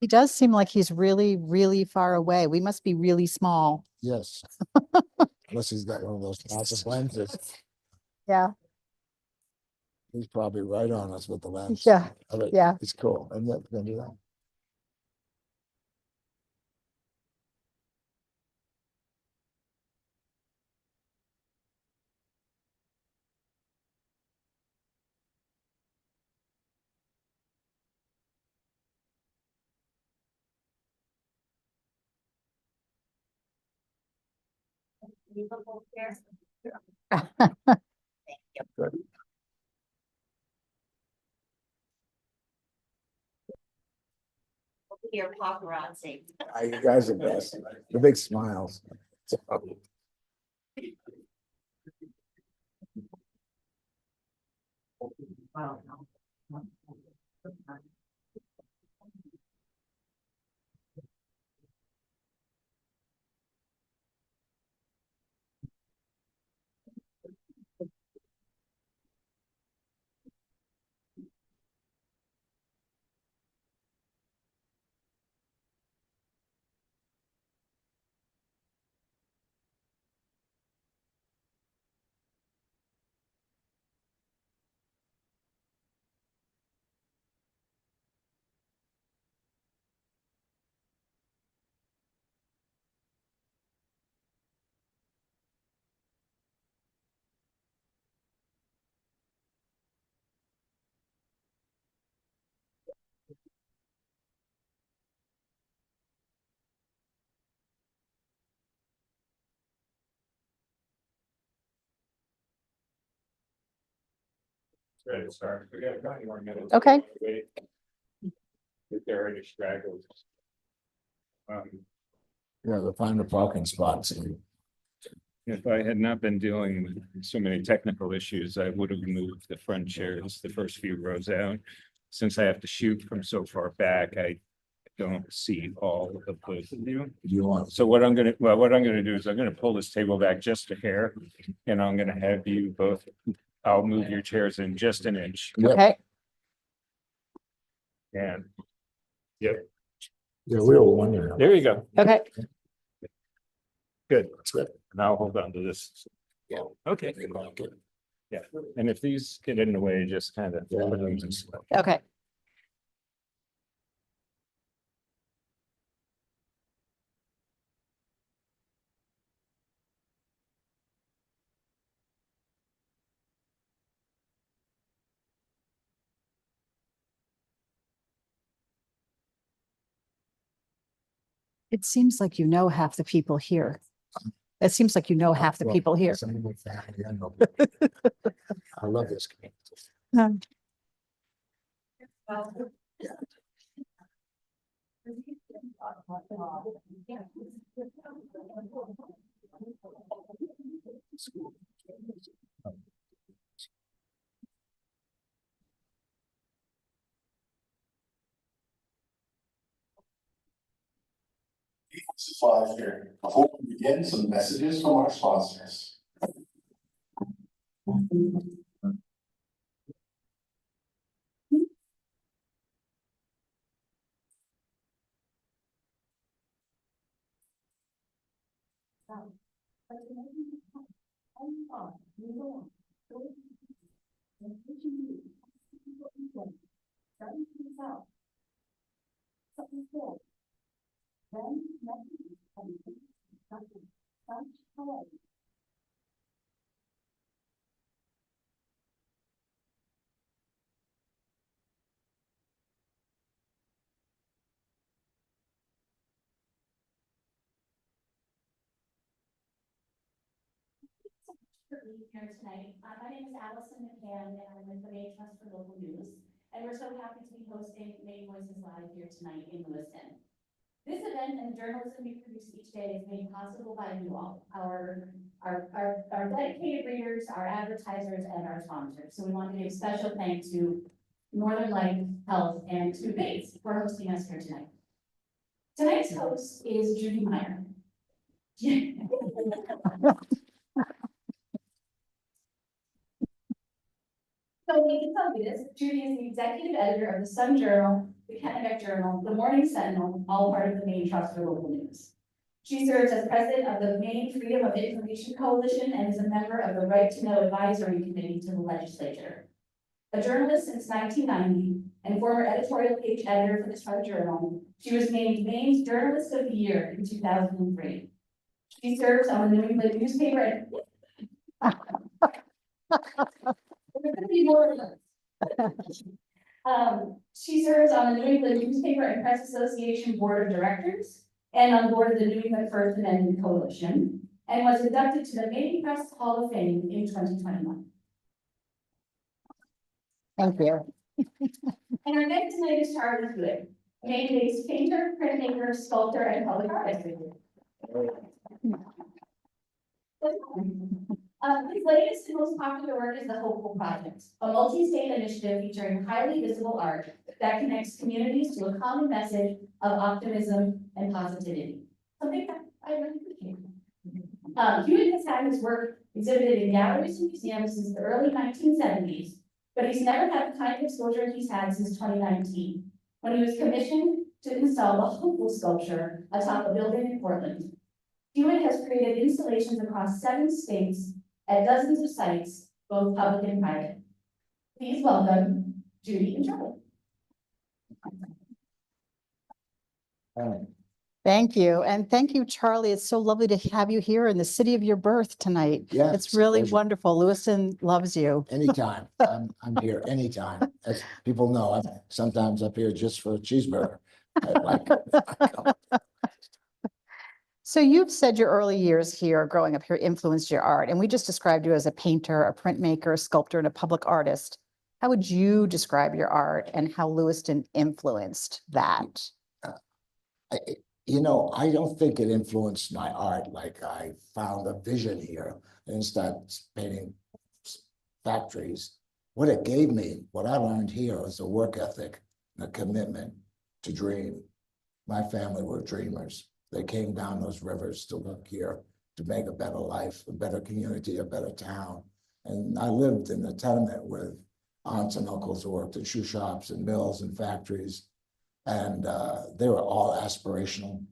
He does seem like he's really, really far away. We must be really small. Yes. Unless he's got one of those massive lenses. Yeah. He's probably right on us with the lens. Yeah. All right. Yeah. It's cool. I'm not gonna do that. Good. Your paparazzi. You guys are best. The big smiles. Ready to start. We got a couple more minutes. Okay. Wait. If there are any straggles. Yeah, to find the parking spots. If I had not been dealing with so many technical issues, I would have moved the front chairs, the first few rows out. Since I have to shoot from so far back, I don't see all of both of you. You want, So what I'm gonna do is I'm gonna pull this table back just a hair, and I'm gonna have you both, I'll move your chairs in just an inch. Yep. Okay. And, yep, yeah, we were wondering. there you go. Okay. Good. Good. And I'll hold on to this. Yeah. Okay. Yeah, and if these get in the way, just kind of. Okay. It seems like you know half the people here. It seems like you know half the people here. I love this. Slide here. Before we begin, some messages from our sponsors. Here tonight. My name is Allison McCann, and I'm with the Maine Trust for Local News. And we're so happy to be hosting Maine Voices Live here tonight in Lewiston. This event and the journalism we produce each day is made possible by you all, our dedicated readers, our advertisers, and our sponsors. So we want to give special thanks to Northern Life Health and to Bates for hosting us here tonight. Tonight's host is Judy Meyer. So we can tell you this, Judy is the executive editor of the Sun Journal, the Kennebec Journal, the Morning Sentinel, all part of the Maine Trust for Local News. She serves as president of the Maine Freedom of Information Coalition and is a member of the Right to Know Advisory Committee to the legislature. A journalist since 1990 and former editorial page editor for the Sun Journal, she was named Maine's Journalist of the Year in 2003. She serves on the New England newspaper and she serves on the New England Newspaper and Press Association Board of Directors and on board of the New England First Amendment Coalition, and was inducted to the Maine Press Hall of Fame in 2021. Thank you. And our next tonight is Charlie Hewitt, a Maine-based painter, printmaker, sculptor, and public artist. His latest and most popular work is the Hopeful Project, a multi-state initiative featuring highly visible art that connects communities to a common message of optimism and positivity. Something that I really appreciate. Hewitt has had his work exhibited in galleries and museums since the early 1970s, but he's never had the kind of exposure he's had since 2019, when he was commissioned to install the Hopeful sculpture atop a building in Portland. Hewitt has created installations across 7 states at dozens of sites, both public and private. Please welcome Judy and Charlie. Thank you. And thank you, Charlie. It's so lovely to have you here in the city of your birth tonight. Yeah. It's really pleasure. wonderful. Lewiston loves you. Anytime. I'm here anytime. As people know, I'm sometimes up here just for a cheeseburger. I like it. So you've said your early years here growing up here influenced your art, and we just described you as a painter, a printmaker, a sculptor, and a public artist. How would you describe your art and how Lewiston influenced that? I don't think it influenced my art. Like I found a vision here and started painting factories. What it gave me, what I learned here was a work ethic, and a commitment to dream. My family were dreamers. They came down those rivers to work here to make a better life, a better community, a better town. And I lived in a tenement with aunts and uncles who worked in shoe shops and mills and factories. And they were all aspirational.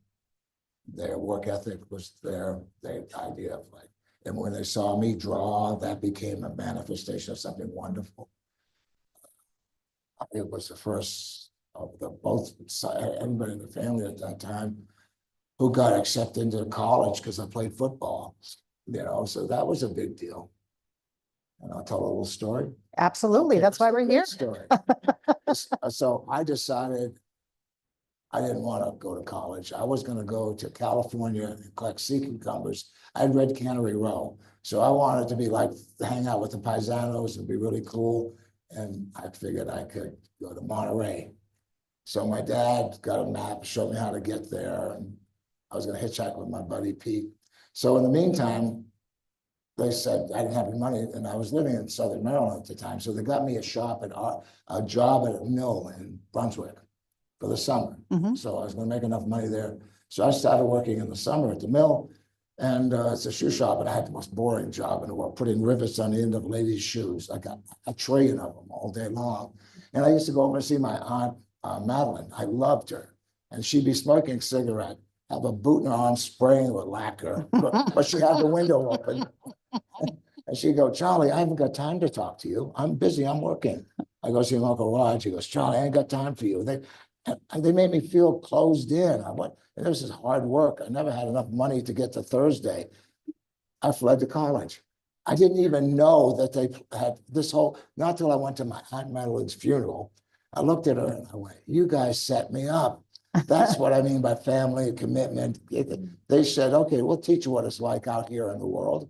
Their work ethic was their idea of like, and when they saw me draw, that became a manifestation of something wonderful. It was the first of the both everybody in the family at that time who got accepted into college because I played football, so that was a big deal. And I'll tell a little story. Absolutely. Okay, That's why we're here. story. So I decided I didn't want to go to college. I was going to go to California and collect sea cucumbers. I'd read Cannery Row. So I wanted to be like, hang out with the paisanos and be really cool. And I figured I could go to Monterey. So my dad got a map, showed me how to get there. And I was going to hitchhike with my buddy Pete. So in the meantime, they said I didn't have any money, and I was living in Southern Maryland at the time. So they got me a job at a mill in Brunswick for the summer. Mhm. So I was going to make enough money there. So I started working in the summer at the mill, and it's a shoe shop, and I had the most boring job in the world, putting rivets on the end of ladies' shoes. I got a trillion of them all day long. And I used to go over and see my aunt, Madeline. I loved her. And she'd be smoking a cigarette, have a boot in her arm, spraying with lacquer, but she had the window open. And she'd go, Charlie, I haven't got time to talk to you. I'm busy, I'm working. I go see my Uncle Rod. She goes, Charlie, I ain't got time for you. They made me feel closed in. This is hard work. I never had enough money to get to Thursday. I fled to college. I didn't even know that they had this whole, not till I went to my Aunt Madeline's funeral. I looked at her and I went, you guys set me up. That's what I mean by family commitment. They said, okay, we'll teach you what it's like out here in the world.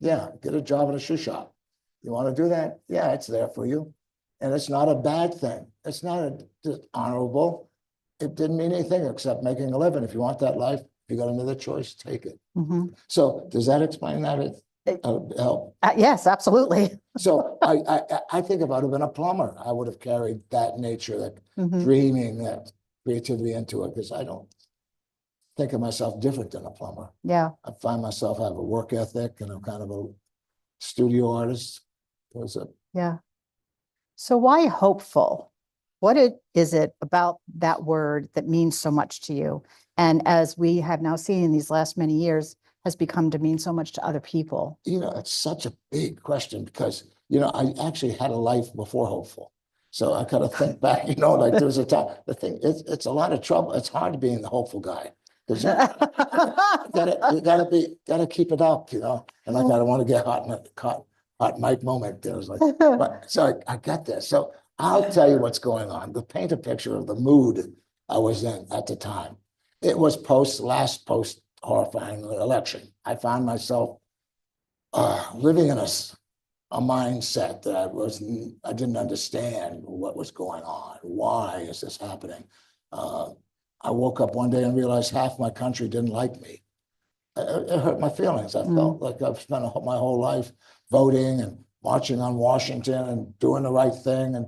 Yeah, get a job at a shoe shop. You want to do that? Yeah, it's there for you. And it's not a bad thing. It's not dishonorable. It didn't mean anything except making a living. If you want that life, if you got another choice, take it. Mhm. So does that explain that? Help? Yes, absolutely. So I think if I'd have been a plumber, I would have carried that nature, that Mhm. dreaming, that creativity into it, because I don't think of myself different than a plumber. Yeah. I find myself have a work ethic and I'm kind of a studio artist. Was a Yeah. So why hopeful? Is it about that word that means so much to you? And as we have now seen in these last many years, has become to mean so much to other people. it's such a big question because, I actually had a life before hopeful. So I kind of think back, like there was a time, it's a lot of trouble. It's hard to be the hopeful guy. Because gotta keep it up, and I don't want to get hot mic moment. There was like, but so I got this. So I'll tell you what's going on. To paint a picture of the mood I was in at the time. It was last post horrifying election. I found myself living in a mindset that I didn't understand what was going on. Why is this happening? I woke up one day and realized half my country didn't like me. It hurt my feelings. I felt like I've spent my whole life voting and marching on Washington and doing the right thing. And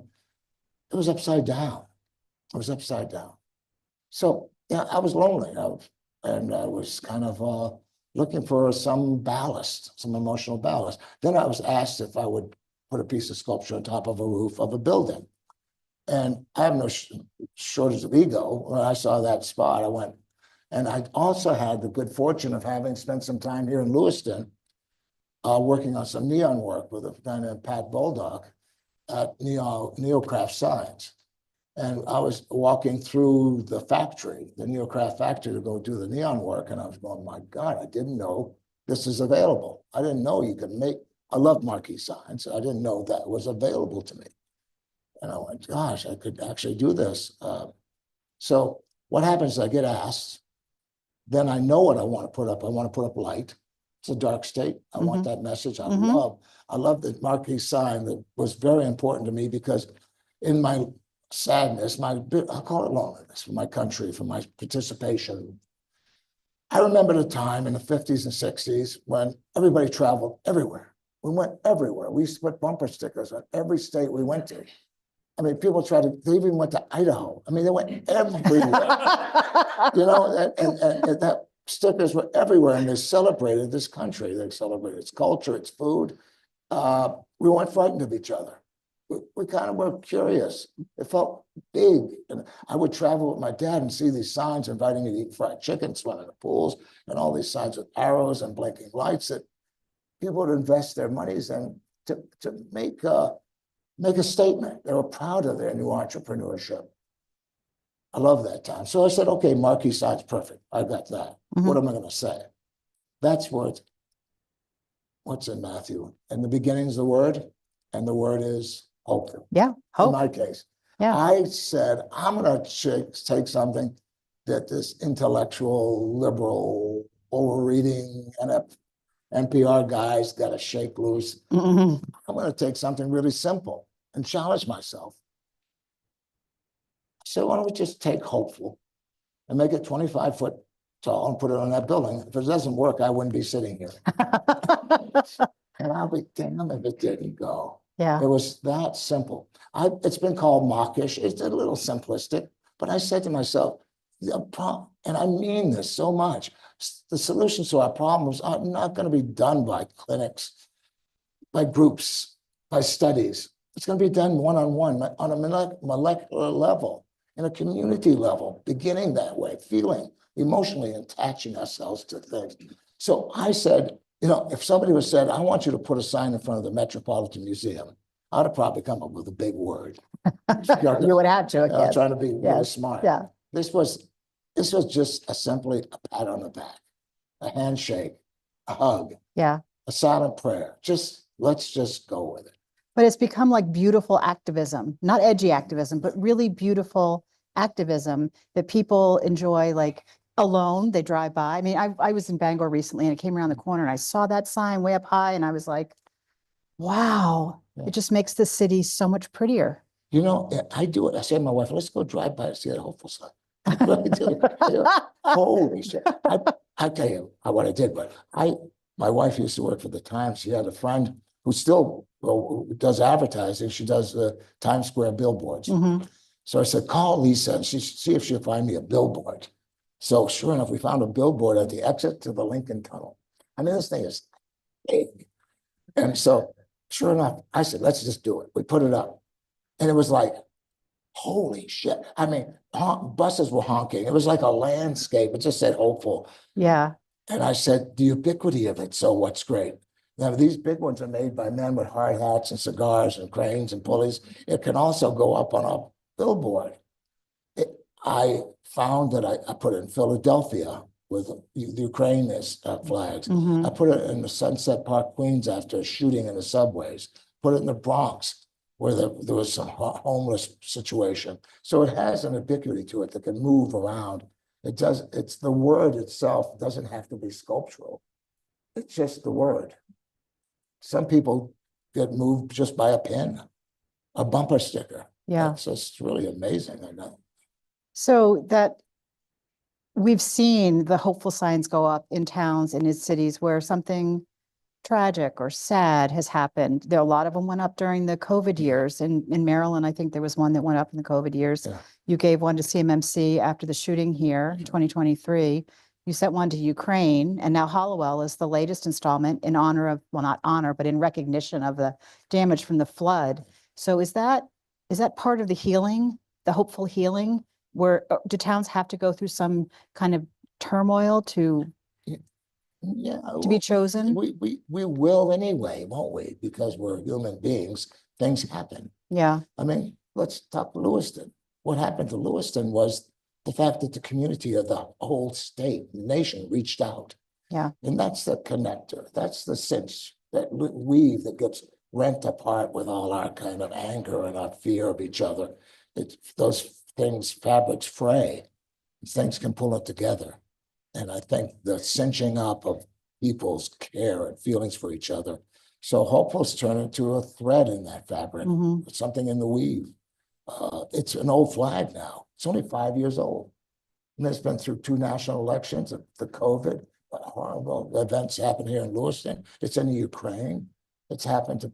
it was upside down. It was upside down. So, I was lonely. I was kind of looking for some ballast, some emotional ballast. Then I was asked if I would put a piece of sculpture on top of a roof of a building. And I have no shortage of ego. When I saw that spot, I went. And I also had the good fortune of having spent some time here in Lewiston working on some neon work with a guy named Pat Bulldog at Neocraft Signs. And I was walking through the factory, the Neocraft factory, to go do the neon work. And I was going, my God, I didn't know this is available. I didn't know you could I love marquee signs. I didn't know that was available to me. And I went, gosh, I could actually do this. So what happens is I get asked, then I know what I want to put up. I want to put up light. It's a dark state. I want that message. I love the marquee sign that was very important to me because in my sadness, I'll call it loneliness for my country, for my participation. I remember the time in the 50s and 60s when everybody traveled everywhere. We went everywhere. We used to put bumper stickers on every state we went to. I mean, people they even went to Idaho. I mean, they went everywhere, and that stickers were everywhere and they celebrated this country. They celebrated its culture, its food. We weren't frightened of each other. We kind of were curious. It felt big. And I would travel with my dad and see these signs inviting me to eat fried chicken, swim in the pools, and all these signs with arrows and blinking lights that people would invest their monies in to make a statement. They were proud of their new entrepreneurship. I love that time. So I said, okay, marquee signs, perfect. I got that. What am I going to say? That's what's in Matthew. In the beginning is the word, and the word is hope. Yeah, hope. In my case. Yeah. I said, I'm going to take something that this intellectual, liberal, overreading, and NPR guys got to shake loose. I'm going to take something really simple and challenge myself. So why don't we just take hopeful and make it 25 foot tall and put it on that building? If it doesn't work, I wouldn't be sitting here. And I'll be damned if it didn't go. Yeah. It was that simple. It's been called mawkish. It's a little simplistic, but I said to myself, and I mean this so much, the solutions to our problems are not going to be done by clinics, by groups, by studies. It's going to be done one-on-one on a molecular level, in a community level, beginning that way, feeling emotionally attaching ourselves to things. So I said, if somebody was said, I want you to put a sign in front of the Metropolitan Museum, I'd have probably come up with a big word. You would have to. I'm trying to be really smart. Yeah. This was just simply a pat on the back, a handshake, a hug, a silent prayer. Let's just go with it. But it's become like beautiful activism, not edgy activism, but really beautiful activism that people enjoy, like alone. They drive by. I mean, I was in Bangor recently and I came around the corner and I saw that sign way up high and I was like, wow, it just makes the city so much prettier. I do it. I say to my wife, let's go drive by and see that hopeful sign. I really do. Holy shit. I tell you what I did, but my wife used to work for the Times. She had a friend who still does advertising. She does the Times Square billboards. So I said, call Lisa and see if she'll find me a billboard. So sure enough, we found a billboard at the exit to the Lincoln Tunnel. I mean, this thing is big. And so sure enough, I said, let's just do it. We put it up. And it was like, holy shit. I mean, buses were honking. It was like a landscape. It just said hopeful. Yeah. And I said, the ubiquity of it. So what's great? Now, these big ones are made by men with hard hats and cigars and cranes and pulleys. It can also go up on a billboard. I found that I put it in Philadelphia with the Ukraine flags. Mhm. I put it in the Sunset Park, Queens after a shooting in the subways. Put it in the Bronx where there was some homeless situation. So it has an ubiquity to it that can move around. It's the word itself doesn't have to be sculptural. It's just the word. Some people get moved just by a pin, a bumper sticker. Yeah. It's just really amazing, I know. So that we've seen the hopeful signs go up in towns and in cities where something tragic or sad has happened. There, a lot of them went up during the COVID years. In Maryland, I think there was one that went up in the COVID years. Yeah. You gave one to CMMC after the shooting here in 2023. You sent one to Ukraine, and now Hollowell is the latest installment in honor of, well, not honor, but in recognition of the damage from the flood. So is that part of the healing, the hopeful healing, where do towns have to go through some kind of turmoil to Yeah. be chosen? We will anyway, won't we? Because we're human beings, things happen. Yeah. I mean, let's talk Lewiston. What happened to Lewiston was the fact that the community of the whole state, nation reached out. Yeah. And that's the connector. That's the cinch, that weave that gets rent apart with all our kind of anger and our fear of each other. Those things, fabrics fray. Things can pull it together. And I think the cinching up of people's care and feelings for each other. So hopefuls turn into a thread in that fabric, Mhm. something in the weave. It's an old flag now. It's only 5 years old. And it's been through 2 national elections, the COVID, horrible events happen here in Lewiston. It's in the Ukraine. It's happened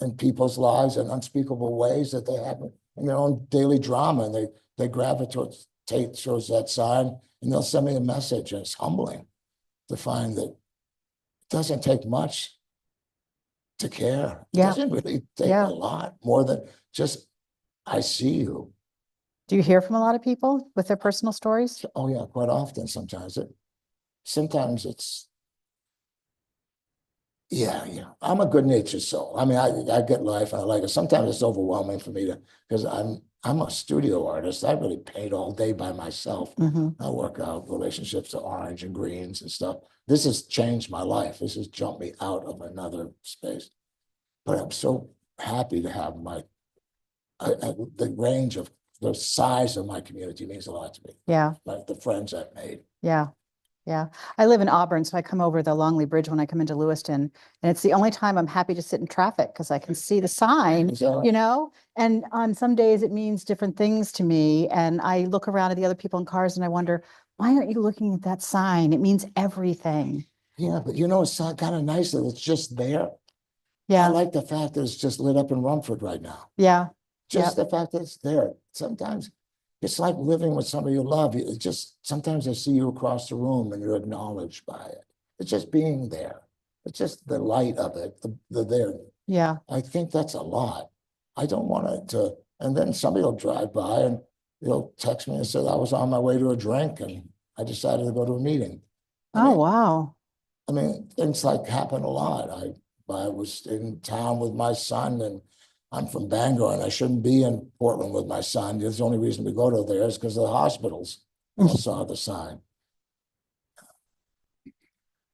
in people's lives in unspeakable ways that they happen in their own daily drama. And they gravitate towards that sign, and they'll send me a message, and it's humbling to find that it doesn't take much to care. It Yeah. doesn't really take Yeah. a lot more than just, I see you. Do you hear from a lot of people with their personal stories? Oh yeah, quite often. Sometimes it's, yeah. I'm a good natured soul. I mean, I get life and I like it. Sometimes it's overwhelming for me because I'm a studio artist. I really paint all day by myself. Mhm. I work out relationships to orange and greens and stuff. This has changed my life. This has jumped me out of another space. But I'm so happy to have the range of the size of my community means a lot to me. Yeah. Like the friends I've made. Yeah. Yeah. I live in Auburn, so I come over the Longley Bridge when I come into Lewiston. And it's the only time I'm happy to sit in traffic because I can see the sign, So, you know? And on some days it means different things to me. And I look around at the other people in cars and I wonder, why aren't you looking at that sign? It means everything. yeah, but you know, it's kind of nice that it's just there. I Yeah. like the fact that it's just lit up in Rumford right now. Yeah. Just the fact that it's there. Sometimes it's like living with somebody you love. It just sometimes I see you across the room and you're acknowledged by it. It's just being there. It's just the light of it, the there. Yeah. I think that's a lot. I don't want it to, and then somebody will drive by and they'll text me and say, I was on my way to a drink and I decided to go to a meeting. Oh, wow. I mean, things like happen a lot. I was in town with my son, and I'm from Bangor, and I shouldn't be in Portland with my son. The only reason we go to there is because of the hospitals. I saw the sign.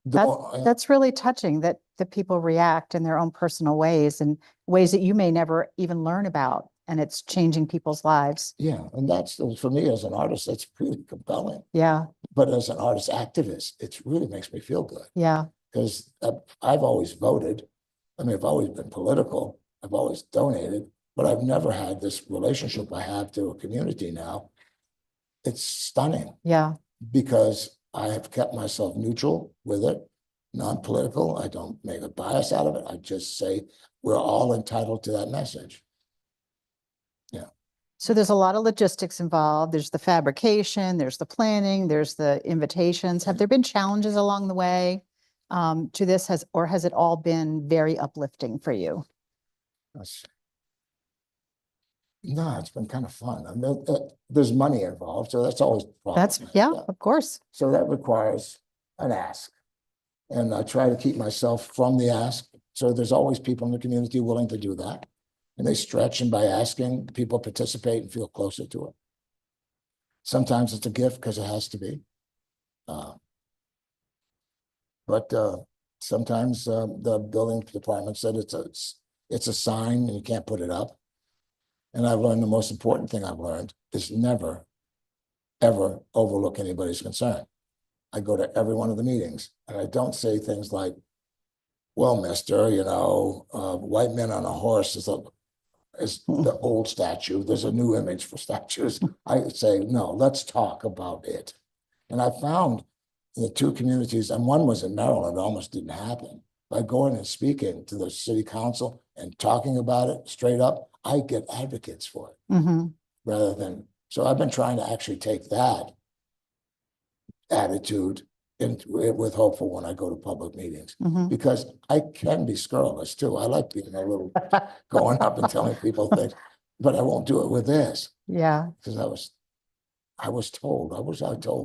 That's really touching that people react in their own personal ways and ways that you may never even learn about. And it's changing people's lives. Yeah, and that's for me as an artist, that's pretty compelling. Yeah. But as an artist activist, it really makes me feel good. Yeah. Because I've always voted. I mean, I've always been political. I've always donated, but I've never had this relationship I have to a community now. It's stunning. Yeah. Because I have kept myself neutral with it, non-political. I don't make a bias out of it. I just say we're all entitled to that message. Yeah. So there's a lot of logistics involved. There's the fabrication, there's the planning, there's the invitations. Have there been challenges along the way to this or has it all been very uplifting for you? That's- No, it's been kind of fun. I mean, there's money involved, so that's always. That's, yeah, of course. So that requires an ask. And I try to keep myself from the ask. So there's always people in the community willing to do that. And they stretch, and by asking, people participate and feel closer to it. Sometimes it's a gift because it has to be. But sometimes the building department said it's a sign and you can't put it up. And I've learned the most important thing I've learned is never, ever overlook anybody's concern. I go to every one of the meetings and I don't say things like, well, mister, white men on a horse is the old statue. There's a new image for statues. I say, no, let's talk about it. And I found the two communities, and one was in Maryland, it almost didn't happen. By going and speaking to the city council and talking about it straight up, I get advocates for it rather than, so I've been trying to actually take that attitude with hopeful when I go to public meetings, because I can be scurrilous too. I like being a little going up and telling people things, but I won't do it with this. Yeah. Because I was told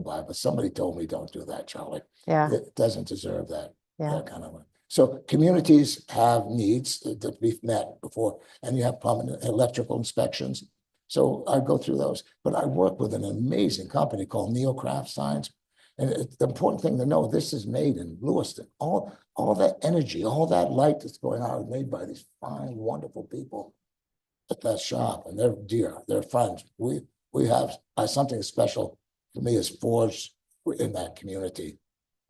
by, but somebody told me, don't do that, Charlie. Yeah. It doesn't deserve that. Yeah. That kind of. So communities have needs that we've met before, and you have plumbing, electrical inspections. So I go through those, but I work with an amazing company called Neocraft Signs. And the important thing to know, this is made in Lewiston. All that energy, all that light that's going out is made by these fine, wonderful people at that shop, and they're dear, they're friends. We have something special for me is forged in that community.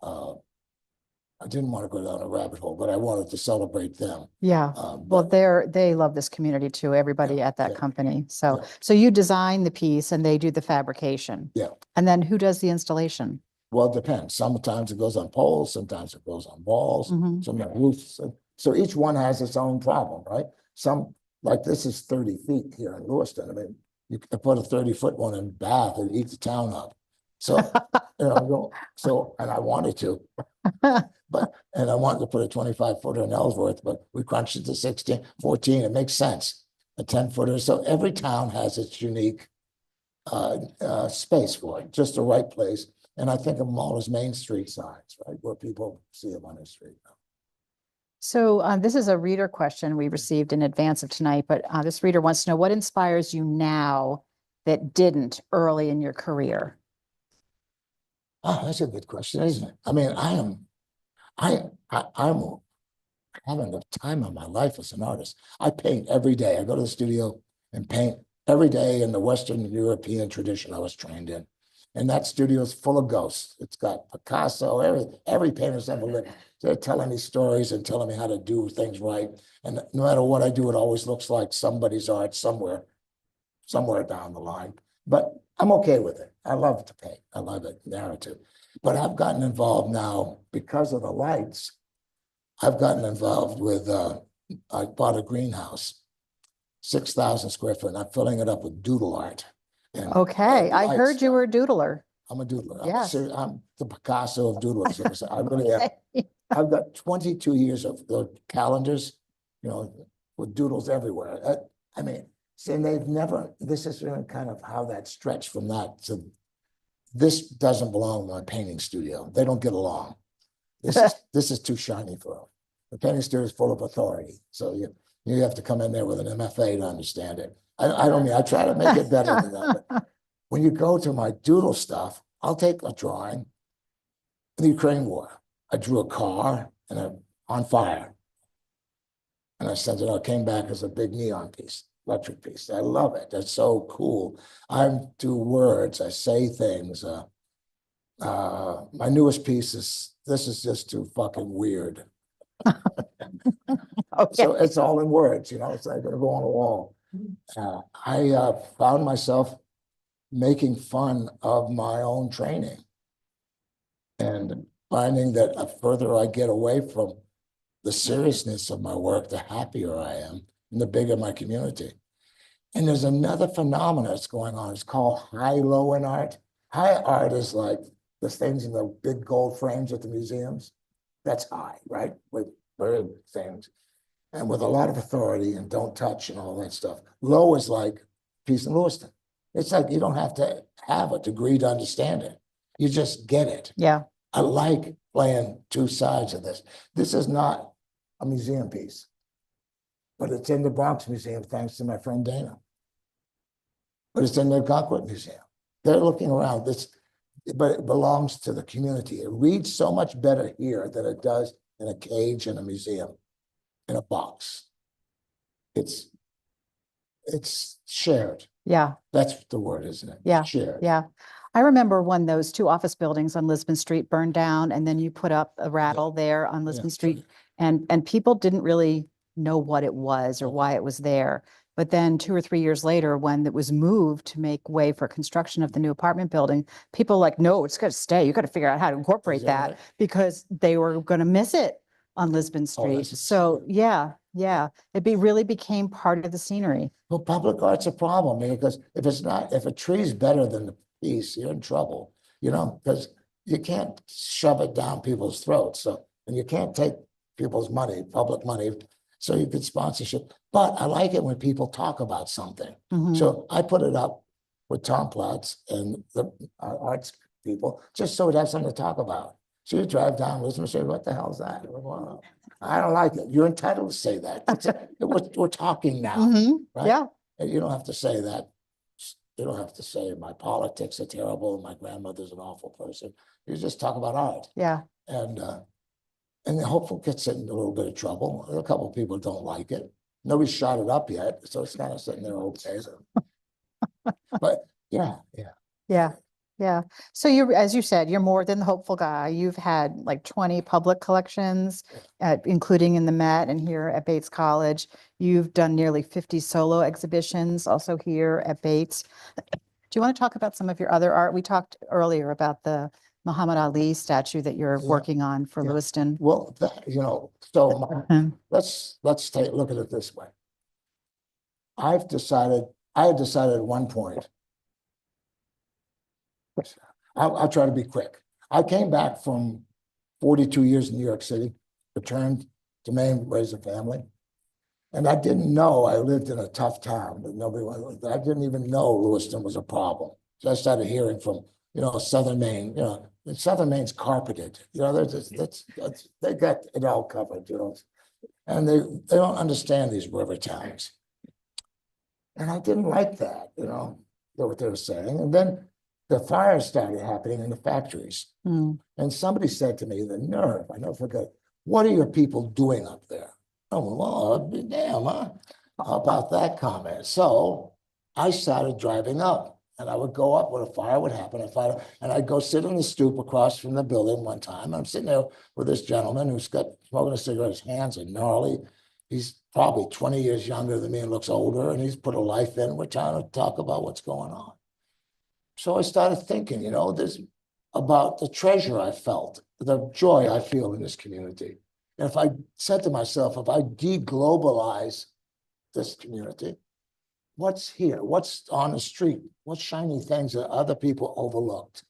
I didn't want to go down a rabbit hole, but I wanted to celebrate them. Yeah. Well, they love this community too, everybody at that company. So, so you design the piece and they do the fabrication. Yeah. And then who does the installation? Well, it depends. Sometimes it goes on poles, sometimes it goes on walls, some on roofs. So each one has its own problem, right? Some, like this is 30 feet here in Lewiston. I mean, you could put a 30-foot one in Bath and eat the town up. So, and I wanted to, and I wanted to put a 25-footer in Ellsworth, but we crunched it to 16, 14. It makes sense. A 10-footer. So every town has its unique space for it, just the right place. And I think of them all as Main Street signs, right, where people see them on the street. So this is a reader question we received in advance of tonight, but this reader wants to know what inspires you now that didn't early in your career? Oh, that's a good question, isn't it? I mean, I'm having the time of my life as an artist. I paint every day. I go to the studio and paint every day in the Western European tradition I was trained in. And that studio is full of ghosts. It's got Picasso, every painter's ever lived. They're telling me stories and telling me how to do things right. And no matter what I do, it always looks like somebody's art somewhere down the line. But I'm okay with it. I love to paint. I love it, narrative. But I've gotten involved now because of the lights. I've gotten involved with, I bought a greenhouse, 6,000 square foot, and I'm filling it up with doodle art. Okay, I heard you were a doodler. I'm a doodler. Yes. I'm the Picasso of doodlers. I really am. I've got 22 years of the calendars, with doodles everywhere. I mean, and they've never, this is really kind of how that stretched from that to this doesn't belong in my painting studio. They don't get along. This is too shiny for them. The painting studio is full of authority. So you have to come in there with an MFA to understand it. I try to make it better than that. But when you go to my doodle stuff, I'll take a drawing. The Ukraine war. I drew a car and on fire. And I sent it out, came back as a big neon piece, electric piece. I love it. That's so cool. I do words, I say things. My newest piece this is just too fucking weird. Okay. So it's all in words, it's like gonna go on a wall. I found myself making fun of my own training and finding that the further I get away from the seriousness of my work, the happier I am and the bigger my community. And there's another phenomenon that's going on. It's called high-low in art. High art is like the things in the big gold frames at the museums. That's high, right? With bird things and with a lot of authority and don't touch and all that stuff. Low is like peace in Lewiston. It's like you don't have to have a degree to understand it. You just get it. Yeah. I like playing two sides of this. This is not a museum piece, but it's in the Bronx Museum, thanks to my friend Dana. But it's in the Concord Museum. They're looking around this, but it belongs to the community. It reads so much better here than it does in a cage in a museum, in a box. It's shared. Yeah. That's the word, isn't it? Yeah. Shared. Yeah. I remember when those two office buildings on Lisbon Street burned down and then you put up a rattle there on Lisbon Yeah. Street and people didn't really know what it was or why it was there. But then 2 or 3 years later, when it was moved to make way for construction of the new apartment building, people like, no, it's got to stay. You got to figure out how to incorporate Is that that right? because they were going to miss it on Lisbon Street. that's So yeah, really became part of the scenery. Well, public art's a problem because if a tree's better than the piece, you're in trouble, because you can't shove it down people's throats. So, and you can't take people's money, public money, so you get sponsorship. But I like it when people talk about something. Mhm. So I put it up with Tom Platz and our arts people, just so we'd have something to talk about. So you drive down, listen and say, what the hell is that? Well, I don't like it. You're entitled to say that. We're talking now, Mhm. right? Yeah. And you don't have to say that. You don't have to say my politics are terrible and my grandmother's an awful person. You just talk about art. Yeah. And the hopeful gets in a little bit of trouble. A couple of people don't like it. Nobody shot it up yet, so it's kind of sitting there okay. But yeah. Yeah. So as you said, you're more than the hopeful guy. You've had like 20 public collections, including in the Met and here at Bates College. You've done nearly 50 solo exhibitions also here at Bates. Do you want to talk about some of your other art? We talked earlier about the Muhammad Ali statue that you're Yeah. working on for Yeah. Lewiston. Well, let's take a look at it this way. I had decided at one point, I'll try to be quick. I came back from 42 years in New York City, returned to Maine, raised a family. And I didn't know I lived in a tough town that I didn't even know Lewiston was a problem. So I started hearing from, Southern Maine, and Southern Maine's carpeted, they got it all covered, and they don't understand these river towns. And I didn't like that, what they were saying. And then the fires started happening in the factories. Mm. And somebody said to me, the nerve, I never forget, what are your people doing up there? Oh, well, I'd be damn, huh? How about that comment? So I started driving up and I would go up when a fire would happen, and I'd go sit on the stoop across from the building one time. I'm sitting there with this gentleman who's got smoking a cigarette, his hands are gnarly. He's probably 20 years younger than me and looks older, and he's put a life in. We're trying to talk about what's going on. So I started thinking, this about the treasure I felt, the joy I feel in this community. And if I said to myself, if I deglobalize this community, what's here? What's on the street? What shiny things that other people overlooked?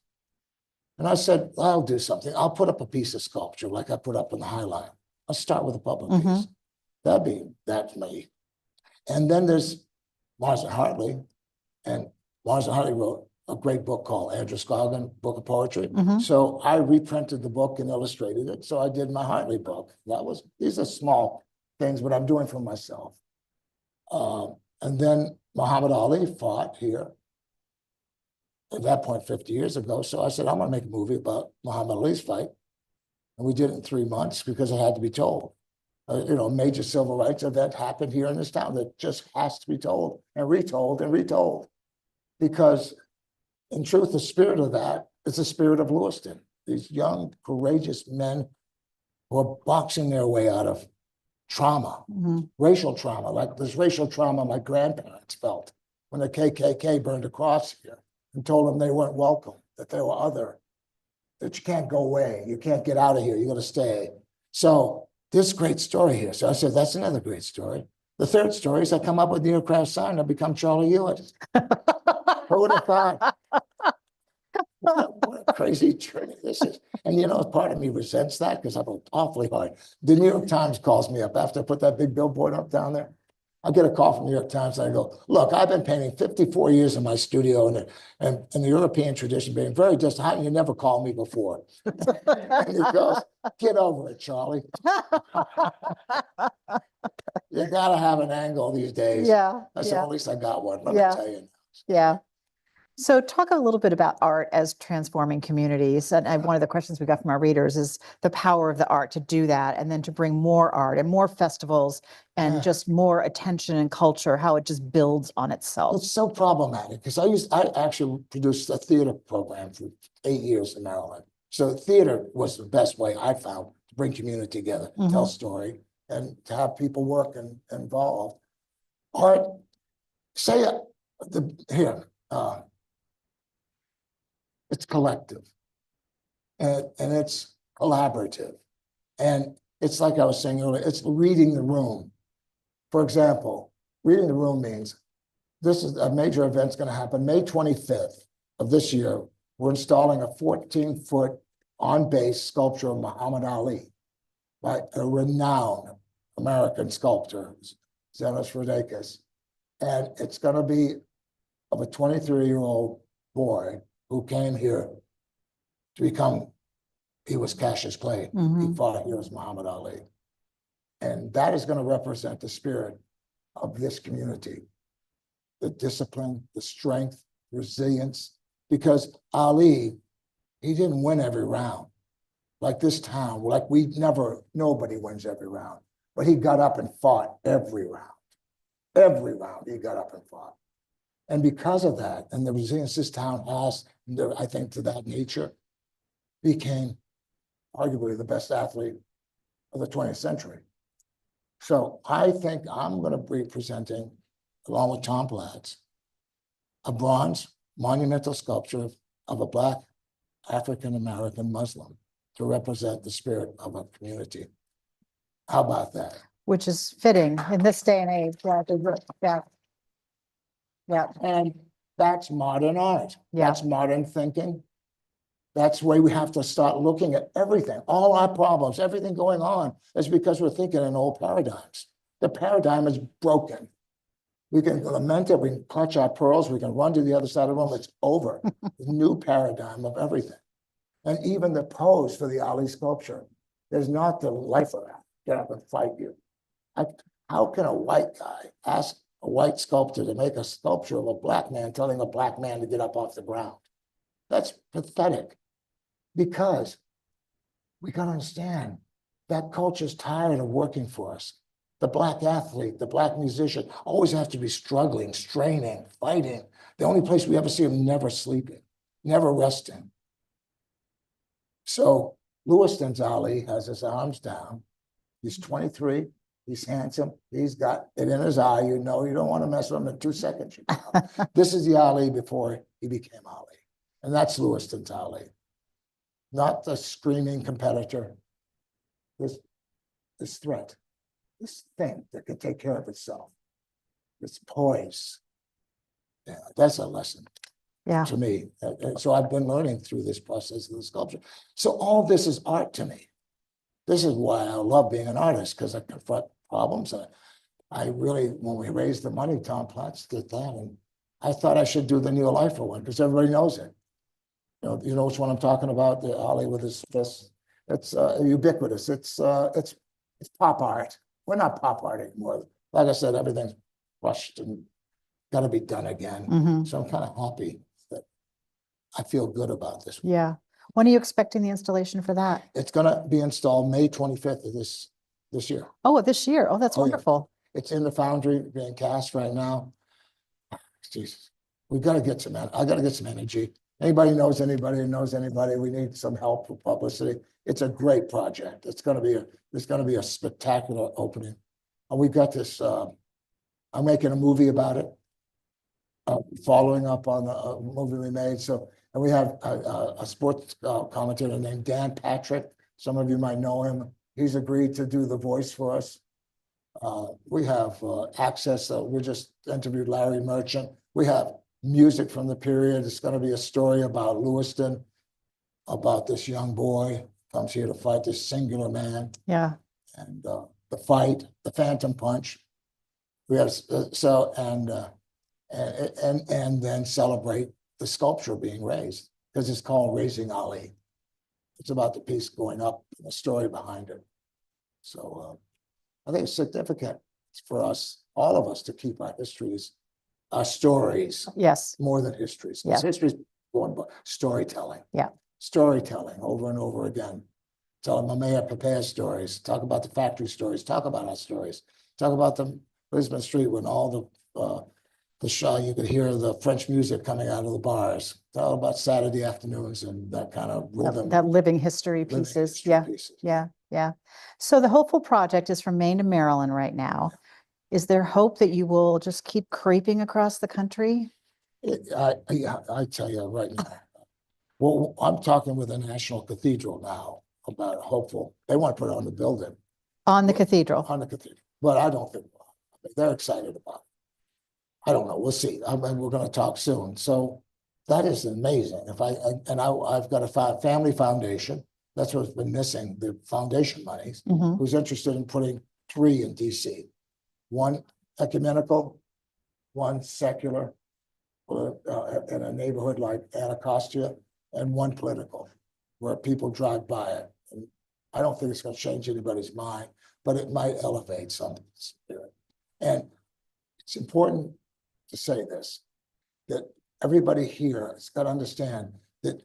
And I said, I'll do something. I'll put up a piece of sculpture like I put up in the High Line. I'll start with a public piece. That's me. And then there's Marsden Hartley, and Marsden Hartley wrote a great book called Andrew Scoggin, Book of Poetry. So I reprinted the book and illustrated it. So I did my Hartley book. These are small things, but I'm doing for myself. And then Muhammad Ali fought here at that point 50 years ago. So I said, I'm gonna make a movie about Muhammad Ali's fight. And we did it in 3 months because it had to be told. A major civil rights event happened here in this town that just has to be told and retold and retold. Because in truth, the spirit of that is the spirit of Lewiston. These young, courageous men who are boxing their way out of trauma, racial trauma, like this racial trauma my grandparents felt when the KKK burned a cross here and told them they weren't welcome, that they were other, that you can't go away, you can't get out of here, you got to stay. So this great story here. So I said, that's another great story. The third story is I come up with New York Craft Sign, I become Charlie Hewitt. Who would have thought? What a crazy journey this is. And you know, part of me resents that because I've worked awfully hard. The New York Times calls me up after I put that big billboard up down there. I get a call from the New York Times and I go, look, I've been painting 54 years in my studio and the European tradition being very distant. How you never called me before? And he goes, get over it, Charlie. You gotta have an angle these days. Yeah, I said, yeah, well, at least I got one, let me Yeah. tell you. yeah. So talk a little bit about art as transforming communities. And one of the questions we got from our readers is the power of the art to do that and then to bring more art and more festivals and Yeah. just more attention and culture, how it just builds on itself. It's so problematic because I actually produced a theater program for 8 years in Maryland. So theater was the best way I found to bring community together, tell story, and to have people work and involved. Art, say it's collective and it's collaborative. And it's like I was saying earlier, it's reading the room. For example, reading the room means this is a major event's going to happen May 25th of this year. We're installing a 14-foot on-base sculpture of Muhammad Ali by a renowned American sculptor, Zenos Rodeikis. And it's going to be of a 23-year-old boy who came here to become, he was Cassius Clay. He fought here as Muhammad Ali. And that is going to represent the spirit of this community, the discipline, the strength, resilience, because Ali, he didn't win every round. Like this town, like nobody wins every round, but he got up and fought every round. Every round he got up and fought. And because of that, and the resilience this town has, I think to that nature, became arguably the best athlete of the 20th century. So I think I'm going to be presenting, along with Tom Platz, a bronze monumental sculpture of a Black African-American Muslim to represent the spirit of a community. How about that? Which is fitting in this day and age. Yeah. Yeah. And that's modern art. Yeah. That's modern thinking. That's the way we have to start looking at everything. All our problems, everything going on is because we're thinking in old paradigms. The paradigm is broken. We can lament it, we can clutch our pearls, we can run to the other side of the room, it's over. The new paradigm of everything. And even the pose for the Ali sculpture, there's not the life of that. Get up and fight you. How can a white guy ask a white sculptor to make a sculpture of a Black man telling a Black man to get up off the ground? That's pathetic. Because we got to understand that culture's tired of working for us. The Black athlete, the Black musician always have to be struggling, straining, fighting. The only place we ever see him never sleeping, never resting. So Lewiston's Ali has his arms down. He's 23. He's handsome. He's got it in his eye. You know, you don't want to mess with him in 2 seconds. This is the Ali before he became Ali. And that's Lewiston's Ali. Not the screaming competitor. This threat. This thing that can take care of itself. This poise. Yeah, that's a lesson. Yeah. To me. So I've been learning through this process of the sculpture. So all this is art to me. This is why I love being an artist, because I confront problems. I really, when we raised the money, Tom Platz did that, and I thought I should do the Neil Eiffel one because everybody knows it. You know which one I'm talking about? The Ali with his fist. It's ubiquitous. It's pop art. We're not pop art anymore. Like I said, everything's rushed and got to be done again. So I'm kind of happy that I feel good about this one. Yeah. When are you expecting the installation for that? It's going to be installed May 25th of this year. Oh, this year. Oh, that's Oh, yeah. wonderful. It's in the foundry being cast right now. Jesus, we got to get some. I got to get some energy. Anybody knows anybody who knows anybody? We need some help for publicity. It's a great project. It's going to be a spectacular opening. And we've got this. I'm making a movie about it, following up on the movie we made. So, and we have a sports commentator named Dan Patrick. Some of you might know him. He's agreed to do the voice for us. We have access. We just interviewed Larry Merchant. We have music from the period. It's going to be a story about Lewiston, about this young boy comes here to fight this singular man, Yeah. and the fight, the Phantom Punch. We have and then celebrate the sculpture being raised, because it's called Raising Ali. It's about the piece going up and the story behind it. So I think it's significant for us, all of us, to keep our histories, our stories, Yes. more than histories. Yeah. History's going by storytelling. Yeah. Storytelling over and over again. Telling my Meyer prepares stories, talk about the factory stories, talk about our stories, talk about the Lisbon Street when all the show, you could hear the French music coming out of the bars. Talk about Saturday afternoons and that kind of rhythm. That living history living pieces. history Yeah. pieces. Yeah. Yeah. So the Hopeful Project is from Maine to Maryland right now. Is there hope that you will just keep creeping across the country? I tell you right now, well, I'm talking with the National Cathedral now about Hopeful. They want to put it on the building, On the Well, cathedral? on the cathedral, but I don't think, they're excited about it. I don't know, we'll see. I mean, we're gonna talk soon, so that is amazing. If I've got a family foundation, that's what's been missing, the foundation monies, Mhm. who's interested in putting 3 in DC. One ecumenical, one secular, in a neighborhood like Anacostia, and one political, where people drive by it. And I don't think it's gonna change anybody's mind, but it might elevate something. And it's important to say this, that everybody here has got to understand that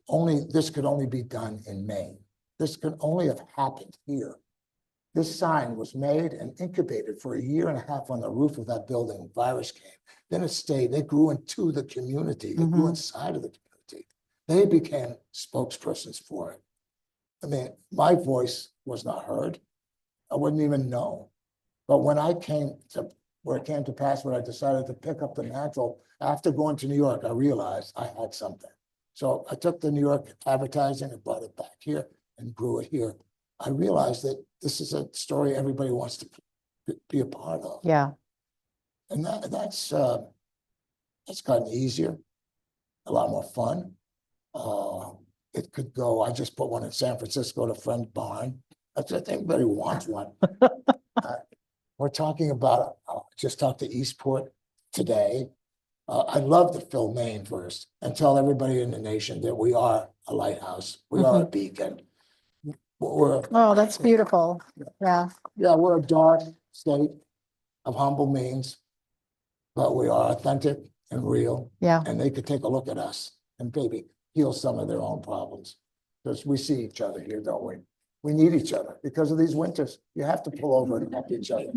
this could only be done in Maine. This could only have happened here. This sign was made and incubated for 1.5 years on the roof of that building. Virus came. Then it stayed. It grew into the community. It grew Mhm. inside of the community. They became spokespersons for it. I mean, my voice was not heard. I wouldn't even know. But when I came to where it came to pass, when I decided to pick up the mantle, after going to New York, I realized I had something. So I took the New York advertising and brought it back here and grew it here. I realized that this is a story everybody wants to be a part of. Yeah. And that's gotten easier, a lot more fun. It could go, I just put one in San Francisco at a friend's barn. I think everybody wants one. We're talking about, just talked to Eastport today. I'd love to fill Maine first and tell everybody in the nation that we are a lighthouse. We are a beacon. Oh, that's beautiful. Yeah. Yeah, we're a dark state of humble means, but we are authentic and real. Yeah. And they could take a look at us and maybe heal some of their own problems. Because we see each other here, don't we? We need each other because of these winters. You have to pull over and help each other.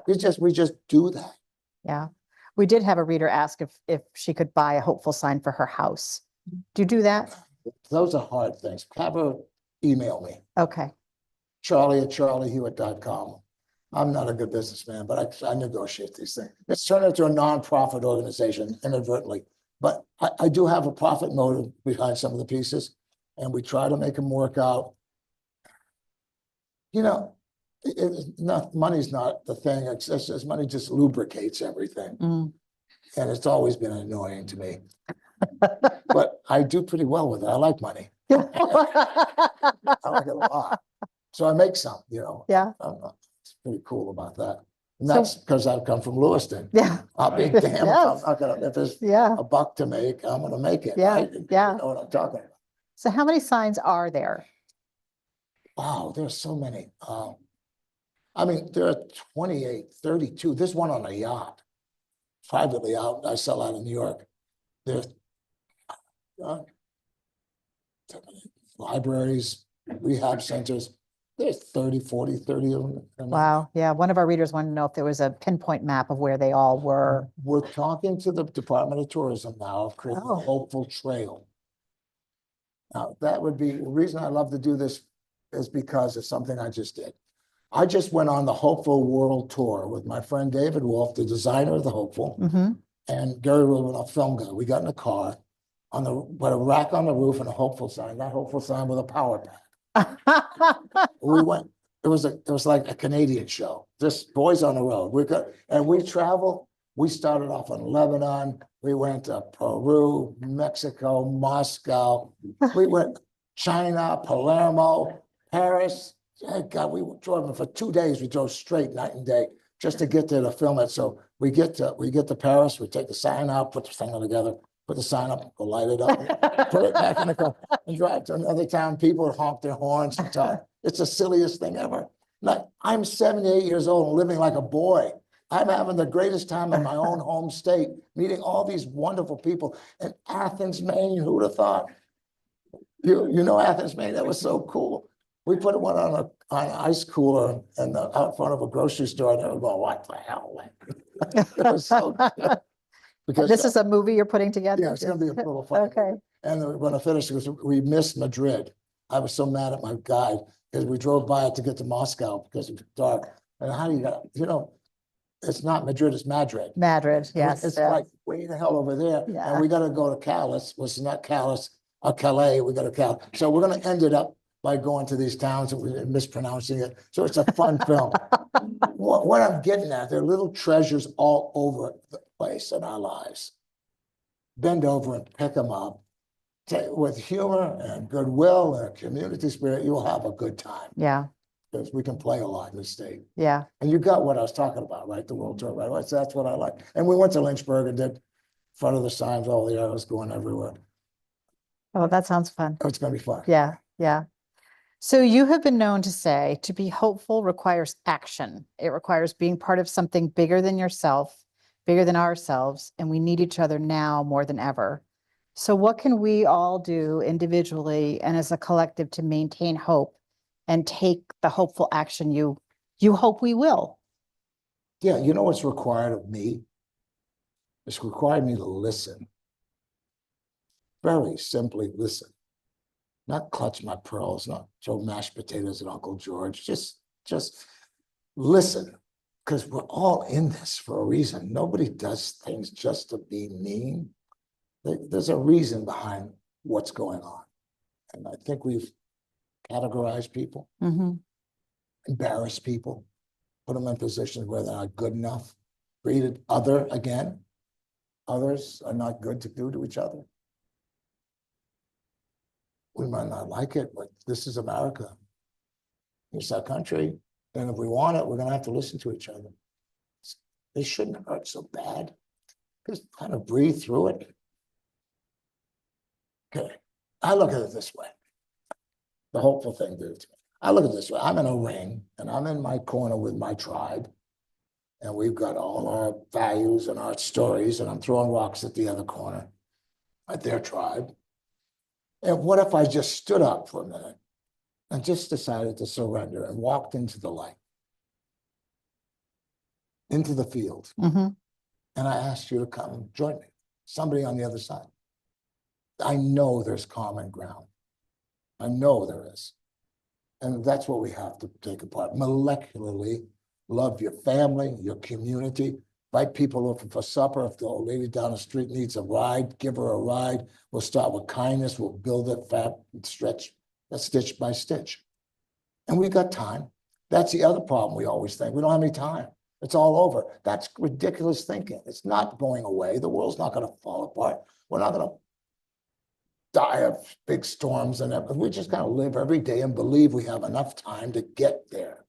We just do that. Yeah. We did have a reader ask if she could buy a hopeful sign for her house. Do you do that? Those are hard things. Have her email me, Okay. Charlie@charliehewitt.com. I'm not a good businessman, but I negotiate these things. It's turned into a nonprofit organization inadvertently, but I do have a profit motive behind some of the pieces, and we try to make them work out. You know, money's not the thing. It's money just lubricates everything. Mm. And it's always been annoying to me. But I do pretty well with it. I like money. I like it a lot. So I make some, Yeah. It's pretty cool about that. And So- that's because I've come from Lewiston. Yeah. I'll be damned if Yes. I'm not gonna, if there's Yeah. a buck to make, I'm gonna make it. Yeah, right? yeah. You know what I'm talking about. So how many signs are there? Wow, there's so many. I mean, there are 28, 32. There's one on a yacht, privately out. I sell out in New York. There's libraries, rehab centers. There's 30, 40, 30 of them. Wow. Yeah. One of our readers wanted to know if there was a pinpoint map of where they all were. We're talking to the Department of Tourism now of creating a Oh. hopeful trail. Now, that would be, the reason I love to do this is because it's something I just did. I just went on the Hopeful World Tour with my friend David Wolf, the designer of the Hopeful, Mm-hmm. and Gary Rubin, a film guy. We got in a car put a rack on the roof and a Hopeful sign, that Hopeful sign with a power pack. We went It was like a Canadian show, just boys on the road. We travel. We started off in Lebanon. We went to Peru, Mexico, Moscow. We went China, Palermo, Paris. Thank God, we drove for 2 days. We drove straight night and day just to get there to film it. So we get to Paris. We take the sign out, put the thing together, put the sign up, go light it up, put it back in the car, and drive to another town. People honk their horns and talk. It's the silliest thing ever. Like, I'm 78 years old and living like a boy. I'm having the greatest time in my own home state, meeting all these wonderful people in Athens, Maine. Who would have thought? You know Athens, Maine? That was so cool. We put one on an ice cooler and out front of a grocery store, and they were going, "What the hell?" It was so good. Because This is a movie you're putting together? yeah, it's going to be a little fun. Okay. And we're going to finish because we missed Madrid. I was so mad at my guide because we drove by it to get to Moscow because it was dark. And how do you got, it's not Madrid, it's Madrid. Madrid, yes. It's yeah. like way the hell over there. Yeah. And we got to go to Calais, which is not Calais, or Calais, we got to Calais. So we're going to end it up by going to these towns and we're mispronouncing it. So it's a fun film. What I'm getting at, there are little treasures all over the place in our lives. Bend over and pick them up. With humor and goodwill and a community spirit, you will have a good time. Yeah, Because we can play a lot in the state. yeah. And you got what I was talking about, right? The world tour, right? So that's what I like. And we went to Lynchburg and did front of the signs, all the arrows going everywhere. Oh, that sounds fun. Oh, it's gonna be fun. Yeah, yeah. So you have been known to say to be hopeful requires action. It requires being part of something bigger than yourself, bigger than ourselves, and we need each other now more than ever. So what can we all do individually and as a collective to maintain hope and take the hopeful action you hope we will? Yeah, you know what's required of me? It's required me to listen. Very simply listen. Not clutch my pearls, not throw mashed potatoes at Uncle George. Just listen. Because we're all in this for a reason. Nobody does things just to be mean. There's a reason behind what's going on. And I think we've categorized people, embarrassed people, put them in positions where they're not good enough, created again. Others are not good to do to each other. We might not like it, but this is America. It's our country. And if we want it, we're going to have to listen to each other. They shouldn't hurt so bad. Just kind of breathe through it. Okay, I look at it this way. The hopeful thing, dude. I look at it this way. I'm in a ring and I'm in my corner with my tribe. And we've got all our values and our stories, and I'm throwing rocks at the other corner, at their tribe. And what if I just stood up for a minute and just decided to surrender and walked into the light, into the field, and I asked you to come and join me, somebody on the other side. I know there's common ground. I know there is. And that's what we have to take apart. Molecularly, love your family, your community, invite people over for supper. If the old lady down the street needs a ride, give her a ride. We'll start with kindness. We'll build it stitch by stitch. And we've got time. That's the other problem we always think. We don't have any time. It's all over. That's ridiculous thinking. It's not going away. The world's not going to fall apart. We're not going to die of big storms and everything. We just got to live every day and believe we have enough time to get there.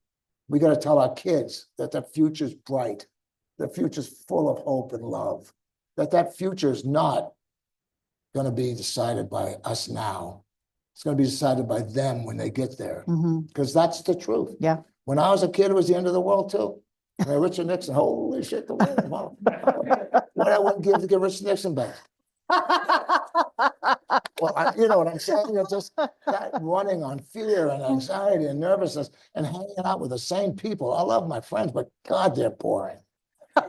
We got to tell our kids that the future's bright. The future's full of hope and love. That future is not going to be decided by us now. It's going to be decided by them when they get there. Because that's the truth. Yeah. When I was a kid, it was the end of the world too. Richard Nixon, holy shit, the world. What I wouldn't give to get Richard Nixon back. Well, you know what I'm saying? You're just that running on fear and anxiety and nervousness and hanging out with the same people. I love my friends, but God, they're boring.